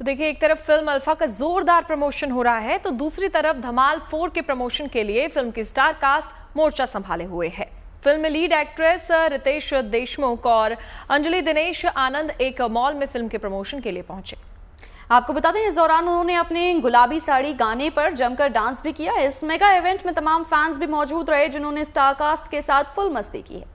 तो देखिए, एक तरफ फिल्म अल्फा का जोरदार प्रमोशन हो रहा है, तो दूसरी तरफ धमाल 4 के प्रमोशन के लिए फिल्म की स्टार कास्ट मोर्चा संभाले हुए है। फिल्म में लीड एक्ट्रेस रितेश देशमुख और अंजलि दिनेश आनंद एक मॉल में फिल्म के प्रमोशन के लिए पहुंचे। आपको बता दें, इस दौरान उन्होंने अपने गुलाबी साड़ी गाने पर जमकर डांस भी किया। इस मेगा इवेंट में तमाम फैंस भी मौजूद रहे, जिन्होंने स्टार कास्ट के साथ फुल मस्ती की है।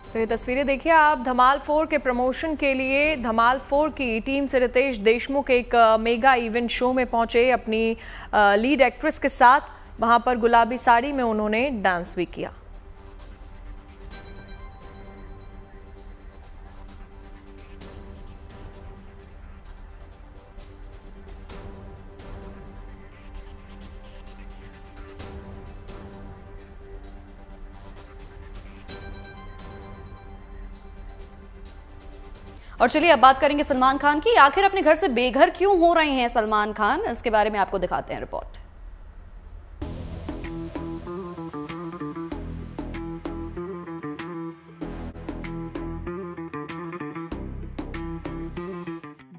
तो ये तस्वीरें देखिए आप, धमाल 4 के प्रमोशन के लिए धमाल 4 की टीम से रितेश देशमुख एक मेगा इवेंट शो में पहुंचे अपनी लीड एक्ट्रेस के साथ। वहां पर गुलाबी साड़ी में उन्होंने डांस भी किया। और चलिए अब बात करेंगे सलमान खान की। आखिर अपने घर से बेघर क्यों हो रहे हैं सलमान खान, इसके बारे में आपको दिखाते हैं रिपोर्ट।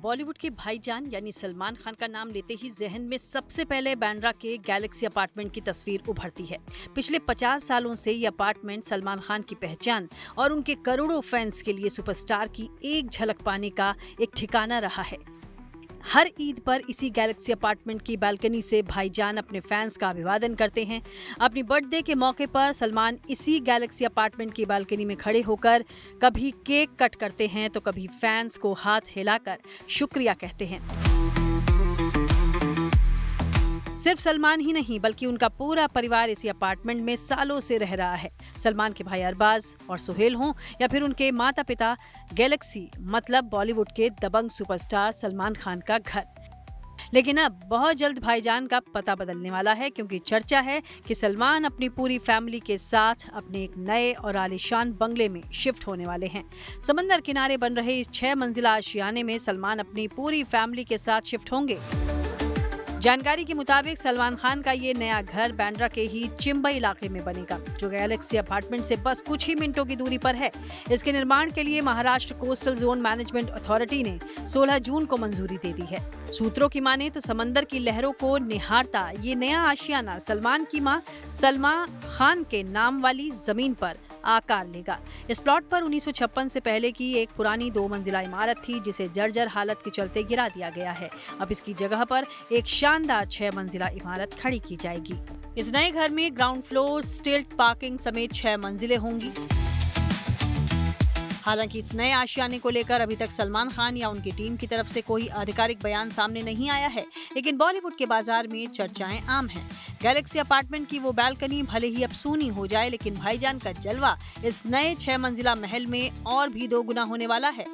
बॉलीवुड के भाईजान यानी सलमान खान का नाम लेते ही जहन में सबसे पहले बांद्रा के गैलेक्सी अपार्टमेंट की तस्वीर उभरती है। पिछले 50 सालों से ये अपार्टमेंट सलमान खान की पहचान और उनके करोड़ों फैंस के लिए सुपरस्टार की एक झलक पाने का एक ठिकाना रहा है। हर ईद पर इसी गैलेक्सी अपार्टमेंट की बालकनी से भाईजान अपने फैंस का अभिवादन करते हैं। अपनी बर्थडे के मौके पर सलमान इसी गैलेक्सी अपार्टमेंट की बालकनी में खड़े होकर कभी केक कट करते हैं तो कभी फैंस को हाथ हिलाकर शुक्रिया कहते हैं। सिर्फ सलमान ही नहीं बल्कि उनका पूरा परिवार इसी अपार्टमेंट में सालों से रह रहा है। सलमान के भाई अरबाज और सुहेल हों या फिर उनके माता पिता, गैलेक्सी मतलब बॉलीवुड के दबंग सुपरस्टार सलमान खान का घर। लेकिन अब बहुत जल्द भाईजान का पता बदलने वाला है, क्योंकि चर्चा है कि सलमान अपनी पूरी फैमिली के साथ अपने एक नए और आलीशान बंगले में शिफ्ट होने वाले हैं। समंदर किनारे बन रहे इस 6 मंजिला आशियाने में सलमान अपनी पूरी फैमिली के साथ शिफ्ट होंगे। जानकारी के मुताबिक सलमान खान का ये नया घर बांद्रा के ही चिंबई इलाके में बनेगा, जो गैलेक्सी अपार्टमेंट से बस कुछ ही मिनटों की दूरी पर है। इसके निर्माण के लिए Maharashtra coastal zone management authority ने 16 जून को मंजूरी दे दी है। सूत्रों की माने तो समंदर की लहरों को निहारता ये नया आशियाना सलमान की मां सलमा खान के नाम वाली जमीन पर आकार लेगा। इस प्लॉट पर 1956 से पहले की एक पुरानी 2 मंजिला इमारत थी, जिसे जर्जर हालत के चलते गिरा दिया गया है। अब इसकी जगह पर एक शानदार 6 मंजिला इमारत खड़ी की जाएगी। इस नए घर में ग्राउंड फ्लोर, स्टिल्ट पार्किंग समेत 6 मंजिलें होंगी। हालांकि इस नए आशियाने को लेकर अभी तक सलमान खान या उनकी टीम की तरफ से कोई आधिकारिक बयान सामने नहीं आया है, लेकिन बॉलीवुड के बाजार में चर्चाएं आम हैं। गैलेक्सी अपार्टमेंट की वो बालकनी भले ही अब सूनी हो जाए, लेकिन भाईजान का जलवा इस नए 6 मंजिला महल में और भी 2 गुना होने वाला है।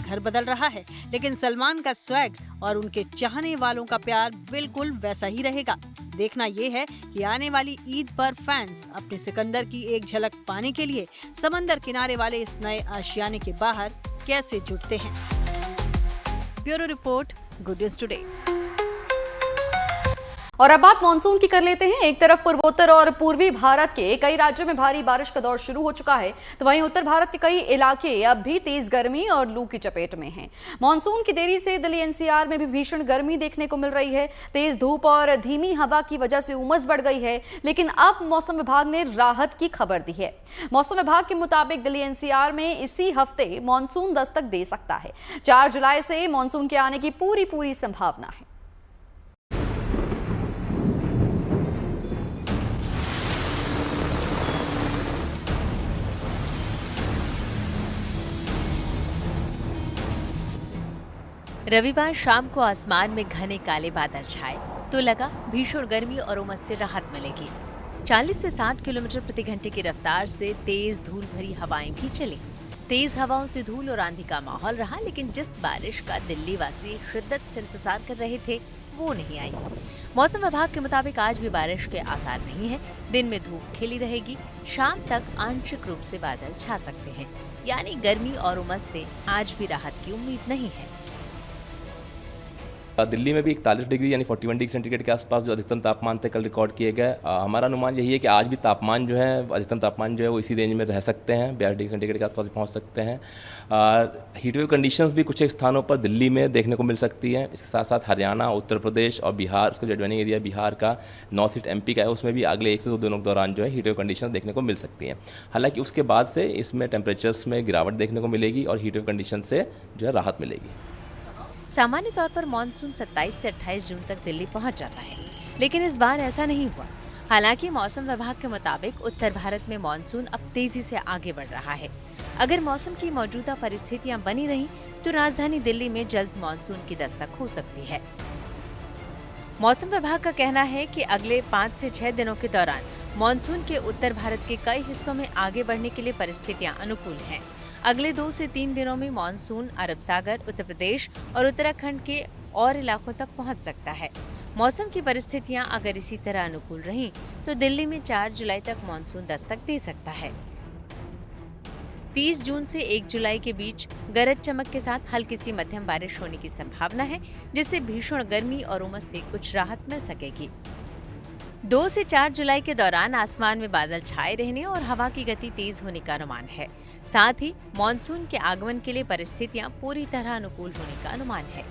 घर बदल रहा है, लेकिन सलमान का स्वैग और उनके चाहने वालों का प्यार बिल्कुल वैसा ही रहेगा। देखना ये है कि आने वाली ईद पर फैंस अपने सिकंदर की एक झलक पाने के लिए समंदर किनारे वाले इस नए आशियाने के बाहर कैसे जुटते हैं। Bureau report, good news today. और अब बात मानसून की कर लेते हैं। एक तरफ पूर्वोत्तर और पूर्वी भारत के कई राज्यों में भारी बारिश का दौर शुरू हो चुका है, तो वहीं उत्तर भारत के कई इलाके अब भी तेज गर्मी और लू की चपेट में हैं। मानसून की देरी से दिल्ली एनसीआर में भी भीषण गर्मी देखने को मिल रही है। तेज धूप और धीमी हवा की वजह से उमस बढ़ गई है, लेकिन अब मौसम विभाग ने राहत की खबर दी है। मौसम विभाग के मुताबिक दिल्ली एनसीआर में इसी हफ्ते मानसून दस्तक दे सकता है। 4 जुलाई से मानसून के आने की पूरी संभावना है। रविवार शाम को आसमान में घने काले बादल छाए तो लगा भीषण गर्मी और उमस से राहत मिलेगी। 40 से 60 किलोमीटर प्रति घंटे की रफ्तार से तेज धूल भरी हवाएं भी चली। तेज हवाओं से धूल और आंधी का माहौल रहा, लेकिन जिस बारिश का दिल्ली वासी शिद्दत से इंतजार कर रहे थे वो नहीं आई। मौसम विभाग के मुताबिक आज भी बारिश के आसार नहीं है। दिन में धूप खिली रहेगी, शाम तक आंशिक रूप से बादल छा सकते हैं, यानी गर्मी और उमस से आज भी राहत की उम्मीद नहीं है। दिल्ली में भी 41 डिग्री यानी 41 डिग्री सेंटीग्रेड के आसपास जो अधिकतम तापमान थे कल रिकॉर्ड किए गए। हमारा अनुमान यही है कि आज भी तापमान जो है, अधिकतम तापमान जो है वो इसी रेंज में रह सकते हैं, 42 डिग्री सेंटीग्रेड के आसपास पहुंच सकते हैं। हीट वेव कंडीशंस भी कुछ एक स्थानों पर दिल्ली में देखने को मिल सकती हैं। इसके साथ साथ हरियाणा, उत्तर प्रदेश और बिहार, उसका जो एडजॉइनिंग एरिया बिहार का, नॉर्थ ईस्ट MP का है, उसमें भी अगले 1 से 2 दिनों के दौरान जो है हीट वेव कंडीशन देखने को मिल सकती हैं। हालांकि उसके बाद से इसमें टेम्परेचर्स में गिरावट देखने को मिलेगी और हीट वेव कंडीशन से जो है राहत मिलेगी। सामान्य तौर पर मानसून 27 से 28 जून तक दिल्ली पहुंच जाता है, लेकिन इस बार ऐसा नहीं हुआ। हालांकि मौसम विभाग के मुताबिक उत्तर भारत में मानसून अब तेजी से आगे बढ़ रहा है। अगर मौसम की मौजूदा परिस्थितियां बनी रहीं, तो राजधानी दिल्ली में जल्द मानसून की दस्तक हो सकती है। मौसम विभाग का कहना है कि अगले 5 से 6 दिनों के दौरान मानसून के उत्तर भारत के कई हिस्सों में आगे बढ़ने के लिए परिस्थितियां अनुकूल हैं। अगले 2 से 3 दिनों में मानसून अरब सागर, उत्तर प्रदेश और उत्तराखंड के और इलाकों तक पहुंच सकता है। मौसम की परिस्थितियां अगर इसी तरह अनुकूल रहीं, तो दिल्ली में 4 जुलाई तक मानसून दस्तक दे सकता है। 30 जून से 1 जुलाई के बीच गरज चमक के साथ हल्की सी मध्यम बारिश होने की संभावना है, जिससे भीषण गर्मी और उमस से कुछ राहत मिल सकेगी। 2 से 4 जुलाई के दौरान आसमान में बादल छाए रहने और हवा की गति तेज होने का अनुमान है। साथ ही मॉनसून के आगमन के लिए परिस्थितियां पूरी तरह अनुकूल होने का अनुमान है।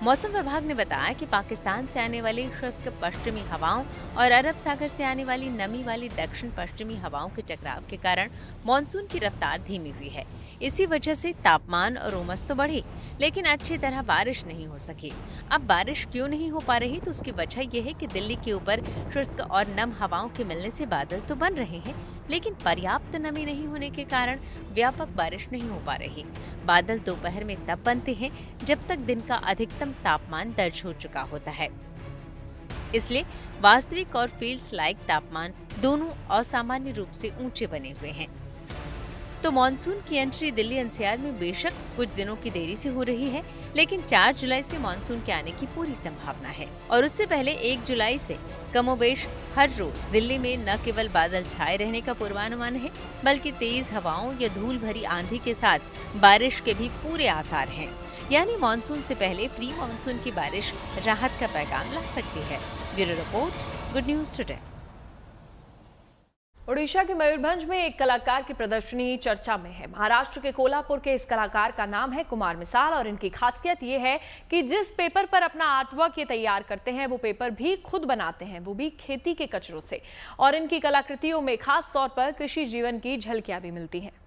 मौसम विभाग ने बताया कि पाकिस्तान से आने वाली शुष्क पश्चिमी हवाओं और अरब सागर से आने वाली नमी वाली दक्षिण पश्चिमी हवाओं के टकराव के कारण मॉनसून की रफ्तार धीमी हुई है। इसी वजह से तापमान और उमस तो बढ़ी, लेकिन अच्छी तरह बारिश नहीं हो सकी। अब बारिश क्यों नहीं हो पा रही, तो उसकी वजह यह है कि दिल्ली के ऊपर शुष्क और नम हवाओं के मिलने से बादल तो बन रहे हैं, लेकिन पर्याप्त नमी नहीं होने के कारण व्यापक बारिश नहीं हो पा रही। बादल दोपहर में तब बनते हैं जब तक दिन का अधिकतम तापमान दर्ज हो चुका होता है। इसलिए वास्तविक और फील्ड्स लाइक तापमान दोनों असामान्य रूप से ऊंचे बने हुए हैं। तो मॉनसून की एंट्री दिल्ली NCR में बेशक कुछ दिनों की देरी से हो रही है, लेकिन 4 जुलाई से मॉनसून के आने की पूरी संभावना है और उससे पहले 1 जुलाई से कमोबेश हर रोज दिल्ली में न केवल बादल छाए रहने का पूर्वानुमान है, बल्कि तेज हवाओं या धूल भरी आंधी के साथ बारिश के भी पूरे आसार हैं। यानी मॉनसून से पहले प्री मॉनसून की बारिश राहत का पैगाम ला सकती है। Bureau report, good news today. Odisha के मयूरभंज में एक कलाकार की प्रदर्शनी चर्चा में है। महाराष्ट्र के कोल्हापुर के इस कलाकार का नाम है कुमार मिसाल और इनकी खासियत ये है कि जिस पेपर पर अपना आर्टवर्क ये तैयार करते हैं, वो पेपर भी खुद बनाते हैं, वो भी खेती के कचरों से। और इनकी कलाकृतियों में खास तौर पर कृषि जीवन की झलकियां भी मिलती हैं।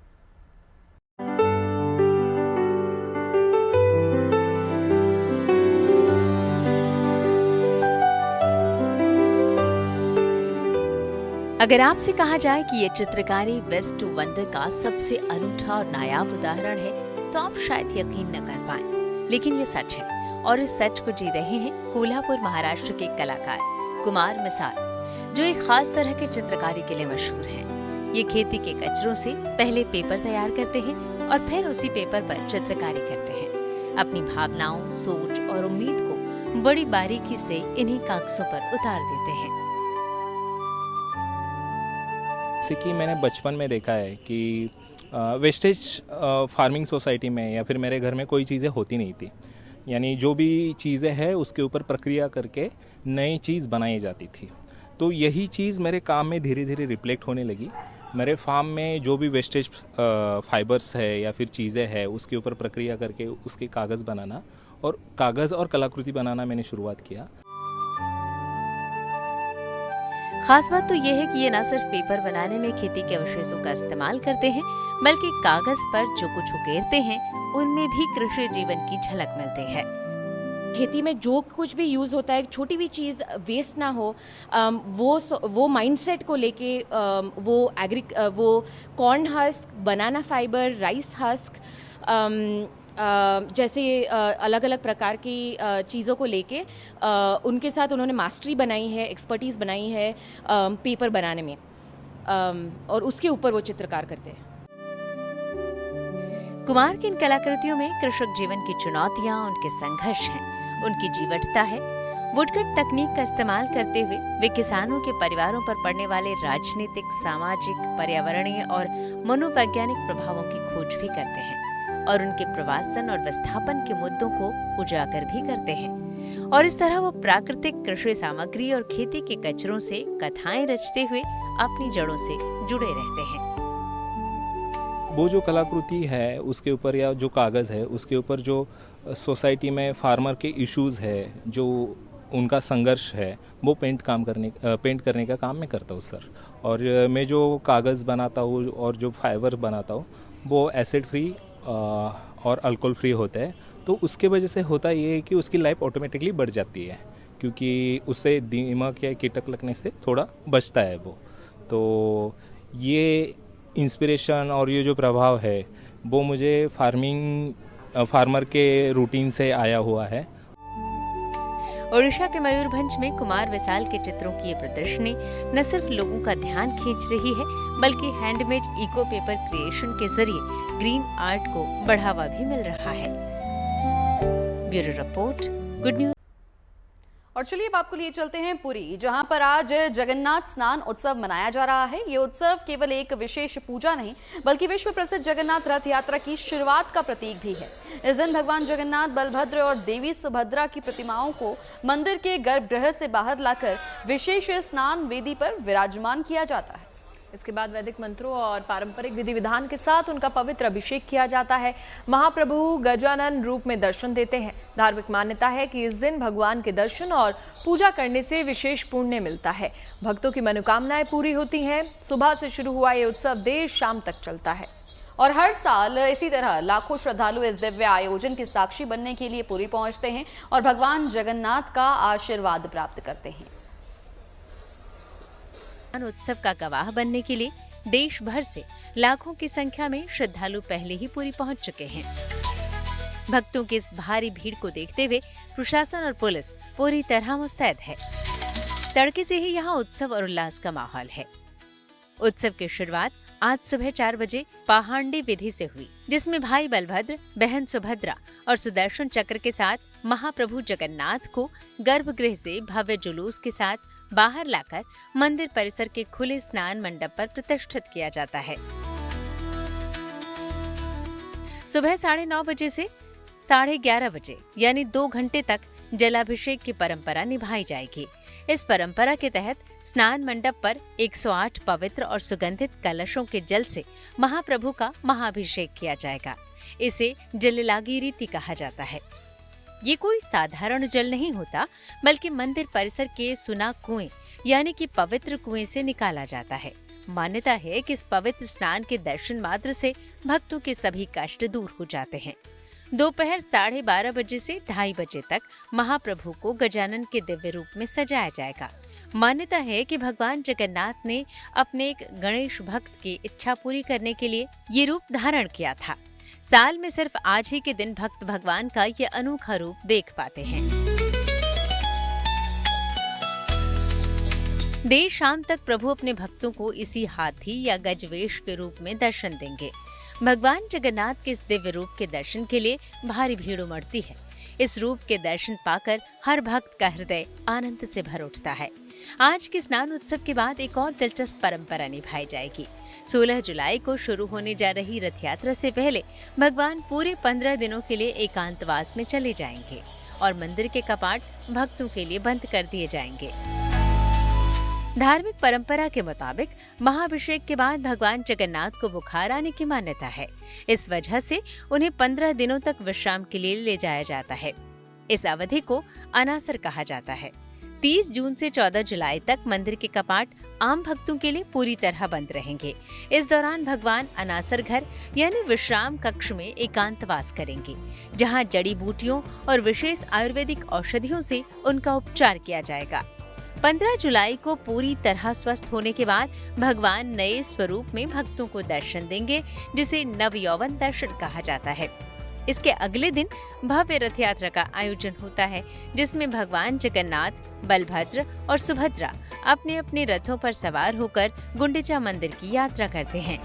अगर आपसे कहा जाए कि ये चित्रकारी वेस्ट टू वंडर का सबसे अनूठा और नायाब उदाहरण है, तो आप शायद यकीन न कर पाएं, लेकिन ये सच है और इस सच को जी रहे हैं कोल्हापुर महाराष्ट्र के कलाकार कुमार मिसाल, जो एक खास तरह के चित्रकारी के लिए मशहूर हैं। ये खेती के कचरों से पहले पेपर तैयार करते हैं और फिर उसी पेपर पर चित्रकारी करते हैं। अपनी भावनाओं, सोच और उम्मीद को बड़ी बारीकी से इन्हीं कागजों पर उतार देते हैं। जैसे कि मैंने बचपन में देखा है कि वेस्टेज फार्मिंग सोसाइटी में या फिर मेरे घर में कोई चीज़ें होती नहीं थी, यानी जो भी चीज़ें हैं उसके ऊपर प्रक्रिया करके नई चीज़ बनाई जाती थी। तो यही चीज़ मेरे काम में धीरे धीरे रिफ्लेक्ट होने लगी। मेरे फार्म में जो भी वेस्टेज फाइबर्स है या फिर चीज़ें हैं उसके ऊपर प्रक्रिया करके उसके कागज़ बनाना और कागज़ और कलाकृति बनाना मैंने शुरुआत किया। खास बात तो ये है कि ये न सिर्फ पेपर बनाने में खेती के अवशेषों का इस्तेमाल करते हैं, बल्कि कागज पर जो कुछ उकेरते हैं उनमें भी कृषि जीवन की झलक मिलती है। खेती में जो कुछ भी यूज़ होता है, एक छोटी भी चीज़ वेस्ट ना हो, वो माइंडसेट को लेके वो कॉर्न हस्क, बनाना फाइबर, राइस हस्क, जैसे अलग अलग प्रकार की चीज़ों को लेके उनके साथ उन्होंने मास्टरी बनाई है, एक्सपर्टीज़ बनाई है पेपर बनाने में, और उसके ऊपर वो चित्रकार करते हैं। कुमार की इन कलाकृतियों में कृषक जीवन की चुनौतियां, उनके संघर्ष हैं, उनकी जीवटता है। वुडकट तकनीक का इस्तेमाल करते हुए वे किसानों के परिवारों पर पड़ने वाले राजनीतिक, सामाजिक, पर्यावरणीय और मनोवैज्ञानिक प्रभावों की खोज भी करते हैं। और उनके प्रवासन और विस्थापन के मुद्दों को उजागर भी करते हैं। और इस तरह वो प्राकृतिक कृषि सामग्री और खेती के कचरों से कथाएं रचते हुए अपनी जड़ों से जुड़े रहते हैं। वो जो कलाकृति है उसके ऊपर या जो कागज़ है उसके ऊपर जो सोसाइटी में फार्मर के इश्यूज़ है, जो उनका संघर्ष है, वो पेंट करने का काम मैं करता हूँ सर। और मैं जो कागज़ बनाता हूँ और जो फाइबर बनाता हूँ वो एसिड फ्री और अल्कोहल फ्री होता है। तो उसके वजह से होता ये है कि उसकी लाइफ ऑटोमेटिकली बढ़ जाती है, क्योंकि उससे दीमक या कीटक लगने से थोड़ा बचता है वो। तो ये इंस्पिरेशन और ये जो प्रभाव है वो मुझे फार्मर के रूटीन से आया हुआ है। ओडिशा के मयूरभंज में कुमार विशाल के चित्रों की ये प्रदर्शनी न सिर्फ लोगों का ध्यान खींच रही है, बल्कि हैंडमेड इको पेपर क्रिएशन के जरिए ग्रीन आर्ट को बढ़ावा भी मिल रहा है। Bureau report, good news. और चलिए अब आपको लिए चलते हैं पुरी, जहां पर आज जगन्नाथ स्नान उत्सव मनाया जा रहा है। ये उत्सव केवल एक विशेष पूजा नहीं बल्कि विश्व प्रसिद्ध जगन्नाथ रथ यात्रा की शुरुआत का प्रतीक भी है। इस दिन भगवान जगन्नाथ, बलभद्र और देवी सुभद्रा की प्रतिमाओं को मंदिर के गर्भगृह से बाहर लाकर विशेष स्नान वेदी पर विराजमान किया जाता है। इसके बाद वैदिक मंत्रों और पारंपरिक विधि विधान के साथ उनका पवित्र अभिषेक किया जाता है। महाप्रभु गजानन रूप में दर्शन देते हैं। धार्मिक मान्यता है कि इस दिन भगवान के दर्शन और पूजा करने से विशेष पुण्य मिलता है। भक्तों की मनोकामनाएं पूरी होती हैं। सुबह से शुरू हुआ ये उत्सव देर शाम तक चलता है और हर साल इसी तरह लाखों श्रद्धालु इस दिव्य आयोजन के साक्षी बनने के लिए पुरी पहुंचते हैं और भगवान जगन्नाथ का आशीर्वाद प्राप्त करते हैं। उत्सव का गवाह बनने के लिए देश भर से लाखों की संख्या में श्रद्धालु पहले ही पुरी पहुंच चुके हैं। भक्तों की इस भारी भीड़ को देखते हुए प्रशासन और पुलिस पूरी तरह मुस्तैद है। तड़के से ही यहाँ उत्सव और उल्लास का माहौल है। उत्सव की शुरुआत आज सुबह 4 बजे पहांडी विधि से हुई, जिसमें भाई बलभद्र, बहन सुभद्रा और सुदर्शन चक्र के साथ महाप्रभु जगन्नाथ को गर्भगृह से भव्य जुलूस के साथ बाहर लाकर मंदिर परिसर के खुले स्नान मंडप पर प्रतिष्ठित किया जाता है। सुबह 9:30 बजे से 11:30 बजे यानी 2 घंटे तक जलाभिषेक की परंपरा निभाई जाएगी। इस परंपरा के तहत स्नान मंडप पर 108 पवित्र और सुगंधित कलशों के जल से महाप्रभु का महाभिषेक किया जाएगा। इसे जललागी रीति कहा जाता है। ये कोई साधारण जल नहीं होता, बल्कि मंदिर परिसर के सुना कुएं यानी कि पवित्र कुएं से निकाला जाता है। मान्यता है कि इस पवित्र स्नान के दर्शन मात्र से भक्तों के सभी कष्ट दूर हो जाते हैं। दोपहर 12:30 बजे से 2:30 बजे तक महाप्रभु को गजानन के दिव्य रूप में सजाया जाएगा। मान्यता है कि भगवान जगन्नाथ ने अपने एक गणेश भक्त की इच्छा पूरी करने के लिए ये रूप धारण किया था। साल में सिर्फ आज ही के दिन भक्त भगवान का ये अनोखा रूप देख पाते हैं। देर शाम तक प्रभु अपने भक्तों को इसी हाथी या गजवेश के रूप में दर्शन देंगे। भगवान जगन्नाथ के इस दिव्य रूप के दर्शन के लिए भारी भीड़ उमड़ती है। इस रूप के दर्शन पाकर हर भक्त का हृदय आनंद से भर उठता है। आज के स्नान उत्सव के बाद एक और दिलचस्प परंपरा निभाई जाएगी। 16 जुलाई को शुरू होने जा रही रथ यात्रा से पहले भगवान पूरे 15 दिनों के लिए एकांतवास में चले जाएंगे और मंदिर के कपाट भक्तों के लिए बंद कर दिए जाएंगे। धार्मिक परंपरा के मुताबिक महाभिषेक के बाद भगवान जगन्नाथ को बुखार आने की मान्यता है। इस वजह से उन्हें 15 दिनों तक विश्राम के लिए ले जाया जाता है। इस अवधि को अनासर कहा जाता है। 30 जून से 14 जुलाई तक मंदिर के कपाट आम भक्तों के लिए पूरी तरह बंद रहेंगे। इस दौरान भगवान अनासर घर यानी विश्राम कक्ष में एकांतवास करेंगे, जहां जड़ी बूटियों और विशेष आयुर्वेदिक औषधियों से उनका उपचार किया जाएगा। 15 जुलाई को पूरी तरह स्वस्थ होने के बाद भगवान नए स्वरूप में भक्तों को दर्शन देंगे, जिसे नवयौवन दर्शन कहा जाता है। इसके अगले दिन भव्य रथ यात्रा का आयोजन होता है, जिसमें भगवान जगन्नाथ, बलभद्र और सुभद्रा अपने अपने रथों पर सवार होकर गुंडिचा मंदिर की यात्रा करते हैं।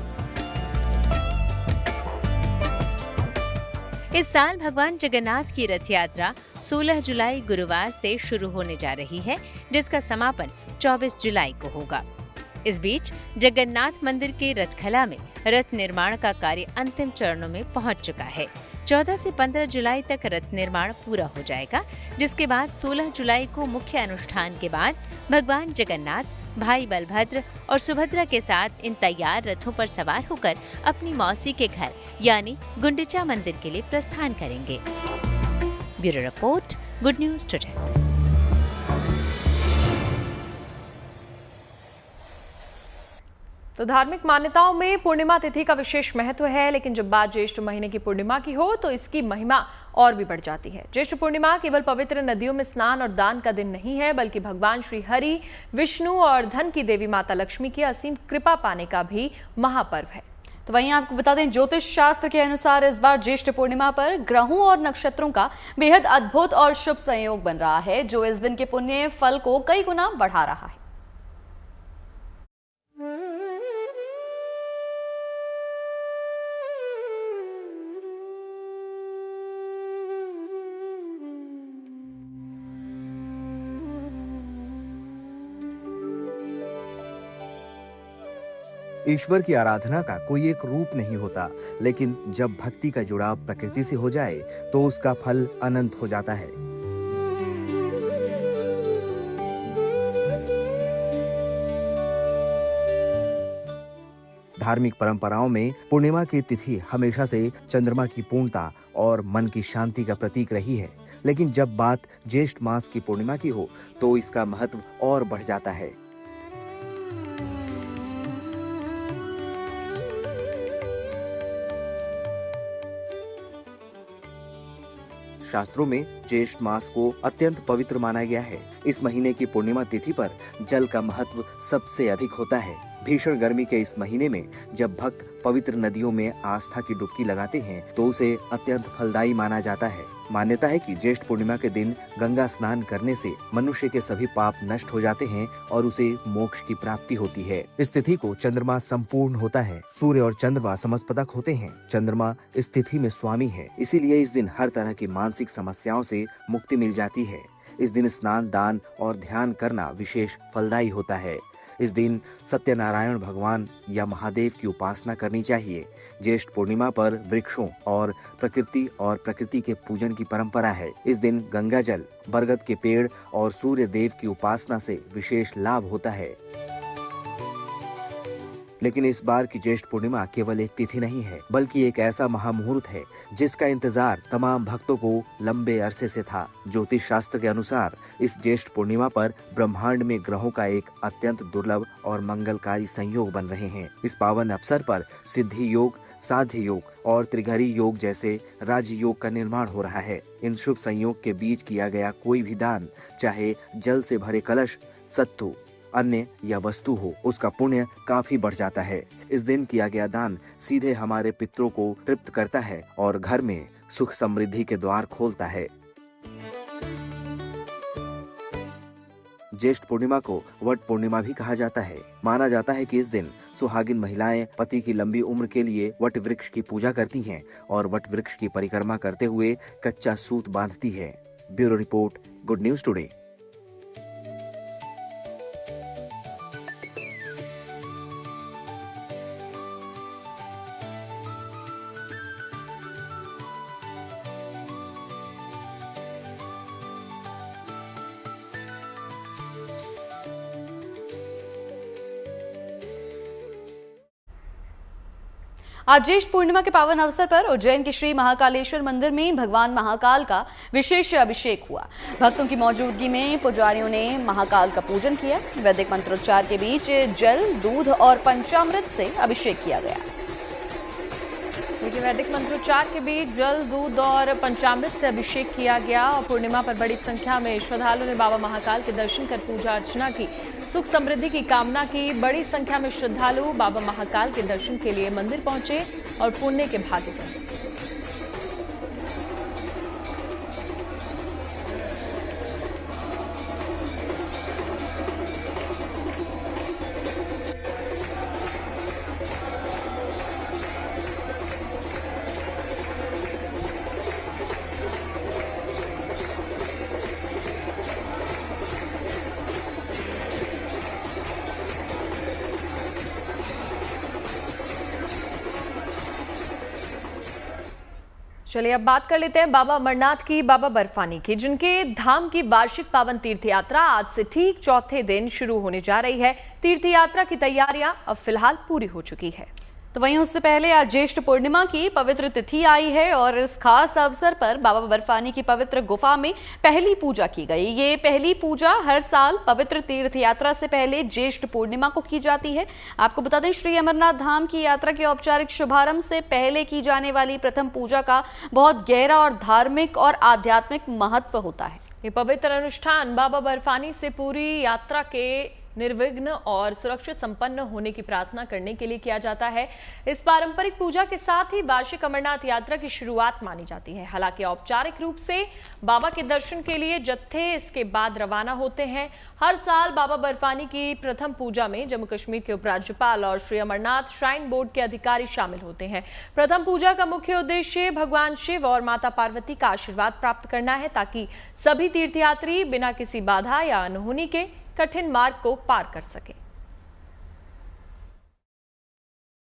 इस साल भगवान जगन्नाथ की रथ यात्रा 16 जुलाई गुरुवार से शुरू होने जा रही है, जिसका समापन 24 जुलाई को होगा। इस बीच जगन्नाथ मंदिर के रथखला में रथ निर्माण का कार्य अंतिम चरणों में पहुंच चुका है। 14 से 15 जुलाई तक रथ निर्माण पूरा हो जाएगा, जिसके बाद 16 जुलाई को मुख्य अनुष्ठान के बाद भगवान जगन्नाथ, भाई बलभद्र और सुभद्रा के साथ इन तैयार रथों पर सवार होकर अपनी मौसी के घर यानी गुंडिचा मंदिर के लिए प्रस्थान करेंगे। Bureau report, good news today. तो धार्मिक मान्यताओं में पूर्णिमा तिथि का विशेष महत्व है, लेकिन जब बात ज्येष्ठ महीने की पूर्णिमा की हो तो इसकी महिमा और भी बढ़ जाती है। ज्येष्ठ पूर्णिमा केवल पवित्र नदियों में स्नान और दान का दिन नहीं है, बल्कि भगवान श्री हरि, विष्णु और धन की देवी माता लक्ष्मी की असीम कृपा पाने का भी महापर्व है। तो वहीं आपको बता दें, ज्योतिष शास्त्र के अनुसार इस बार ज्येष्ठ पूर्णिमा पर ग्रहों और नक्षत्रों का बेहद अद्भुत और शुभ संयोग बन रहा है, जो इस दिन के पुण्य फल को कई गुना बढ़ा रहा है। ईश्वर की आराधना का कोई एक रूप नहीं होता, लेकिन जब भक्ति का जुड़ाव प्रकृति से हो जाए तो उसका फल अनंत हो जाता है। धार्मिक परंपराओं में पूर्णिमा की तिथि हमेशा से चंद्रमा की पूर्णता और मन की शांति का प्रतीक रही है, लेकिन जब बात ज्येष्ठ मास की पूर्णिमा की हो तो इसका महत्व और बढ़ जाता है। शास्त्रों में ज्येष्ठ मास को अत्यंत पवित्र माना गया है। इस महीने की पूर्णिमा तिथि पर जल का महत्व सबसे अधिक होता है। भीषण गर्मी के इस महीने में जब भक्त पवित्र नदियों में आस्था की डुबकी लगाते हैं तो उसे अत्यंत फलदायी माना जाता है। मान्यता है कि ज्येष्ठ पूर्णिमा के दिन गंगा स्नान करने से मनुष्य के सभी पाप नष्ट हो जाते हैं और उसे मोक्ष की प्राप्ति होती है। इस तिथि को चंद्रमा संपूर्ण होता है। सूर्य और चंद्रमा समस्पदक होते हैं। चंद्रमा इस तिथि में स्वामी है, इसीलिए इस दिन हर तरह की मानसिक समस्याओं से मुक्ति मिल जाती है। इस दिन स्नान, दान और ध्यान करना विशेष फलदायी होता है। इस दिन सत्यनारायण भगवान या महादेव की उपासना करनी चाहिए। ज्येष्ठ पूर्णिमा पर वृक्षों और प्रकृति के पूजन की परंपरा है। इस दिन गंगा जल, बरगद के पेड़ और सूर्य देव की उपासना से विशेष लाभ होता है। लेकिन इस बार की ज्येष्ठ पूर्णिमा केवल एक तिथि नहीं है, बल्कि एक ऐसा महामुहूर्त है जिसका इंतजार तमाम भक्तों को लंबे अरसे से था। ज्योतिष शास्त्र के अनुसार इस ज्येष्ठ पूर्णिमा पर ब्रह्मांड में ग्रहों का एक अत्यंत दुर्लभ और मंगलकारी संयोग बन रहे हैं। इस पावन अवसर पर सिद्धि योग, साध्य योग और त्रिघरी योग जैसे राजयोग का निर्माण हो रहा है। इन शुभ संयोग के बीच किया गया कोई भी दान, चाहे जल से भरे कलश, सत्तू, अन्य या वस्तु हो, उसका पुण्य काफी बढ़ जाता है। इस दिन किया गया दान सीधे हमारे पितरों को तृप्त करता है और घर में सुख समृद्धि के द्वार खोलता है। ज्येष्ठ पूर्णिमा को वट पूर्णिमा भी कहा जाता है। माना जाता है कि इस दिन सुहागिन महिलाएं पति की लंबी उम्र के लिए वट वृक्ष की पूजा करती हैं और वट वृक्ष की परिक्रमा करते हुए कच्चा सूत बांधती है। Bureau report, good news today. आज ज्येष्ठ पूर्णिमा के पावन अवसर पर उज्जैन के श्री महाकालेश्वर मंदिर में भगवान महाकाल का विशेष अभिषेक हुआ। भक्तों की मौजूदगी में पुजारियों ने महाकाल का पूजन किया। वैदिक मंत्रोच्चार के बीच जल, दूध और पंचामृत से अभिषेक किया गया। देखिए, वैदिक मंत्रोच्चार के बीच जल, दूध और पंचामृत से अभिषेक किया गया और पूर्णिमा पर बड़ी संख्या में श्रद्धालुओं ने बाबा महाकाल के दर्शन कर पूजा अर्चना की, सुख समृद्धि की कामना की। बड़ी संख्या में श्रद्धालु बाबा महाकाल के दर्शन के लिए मंदिर पहुंचे और पुण्य के भागी बने। चलिए अब बात कर लेते हैं बाबा अमरनाथ की, बाबा बर्फानी की, जिनके धाम की वार्षिक पावन तीर्थ यात्रा आज से ठीक चौथे दिन शुरू होने जा रही है। तीर्थ यात्रा की तैयारियां अब फिलहाल पूरी हो चुकी है। तो वहीं उससे पहले आज ज्येष्ठ पूर्णिमा की पवित्र तिथि आई है और इस खास अवसर पर बाबा बर्फानी की पवित्र गुफा में पहली पूजा की गई। ये पहली पूजा हर साल पवित्र तीर्थ यात्रा से पहले ज्येष्ठ पूर्णिमा को की जाती है। आपको बता दें, श्री अमरनाथ धाम की यात्रा के औपचारिक शुभारंभ से पहले की जाने वाली प्रथम पूजा का बहुत गहरा और धार्मिक और आध्यात्मिक महत्व होता है। ये पवित्र अनुष्ठान बाबा बर्फानी से पूरी यात्रा के निर्विघ्न और सुरक्षित संपन्न होने की प्रार्थना करने के लिए किया जाता है। इस पारंपरिक पूजा के साथ ही वार्षिक अमरनाथ यात्रा की शुरुआत मानी जाती है। हालांकि औपचारिक रूप से बाबा के दर्शन के लिए जत्थे इसके बाद रवाना होते हैं। हर साल बाबा बर्फानी की प्रथम पूजा में जम्मू कश्मीर के उपराज्यपाल और श्री अमरनाथ श्राइन बोर्ड के अधिकारी शामिल होते हैं। प्रथम पूजा का मुख्य उद्देश्य भगवान शिव और माता पार्वती का आशीर्वाद प्राप्त करना है, ताकि सभी तीर्थयात्री बिना किसी बाधा या अनहोनी के कठिन मार्ग को पार कर सके।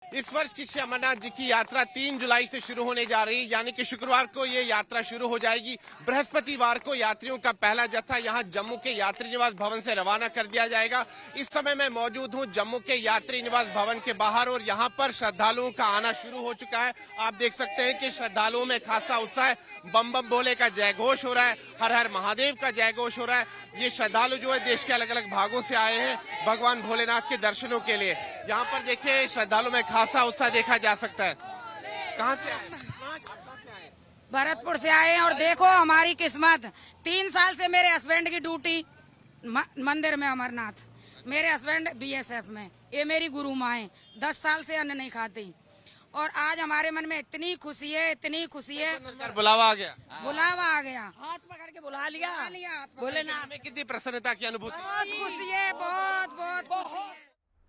इस वर्ष की श्री अमरनाथ जी की यात्रा 3 जुलाई से शुरू होने जा रही है, यानी कि शुक्रवार को ये यात्रा शुरू हो जाएगी। बृहस्पतिवार को यात्रियों का पहला जत्था यहाँ जम्मू के यात्री निवास भवन से रवाना कर दिया जाएगा। इस समय मैं मौजूद हूँ जम्मू के यात्री निवास भवन के बाहर और यहाँ पर श्रद्धालुओं का आना शुरू हो चुका है। आप देख सकते हैं कि श्रद्धालुओं में खासा उत्साह है। बम बम भोले का जय घोष हो रहा है, हर हर महादेव का जय घोष हो रहा है। ये श्रद्धालु जो है देश के अलग अलग भागों से आए हैं भगवान भोलेनाथ के दर्शनों के लिए। यहाँ पर देखिए श्रद्धालु में खासा उत्साह देखा जा सकता है। कहाँ से आए? भरतपुर से आए हैं और देखो हमारी किस्मत। 3 साल से मेरे हस्बैंड की ड्यूटी मंदिर में अमरनाथ, मेरे हस्बैंड BSF में, ये मेरी गुरु माँ है। 10 साल से अन्न नहीं खाती और आज हमारे मन में इतनी खुशी है, इतनी खुशी है। बुलावा आ गया, बुलावा आ गया, हाथ पकड़ के बुला लिया। भोलेनाथ में कितनी प्रसन्नता की अनुभूति? बहुत खुशी है, बहुत बहुत खुशी है।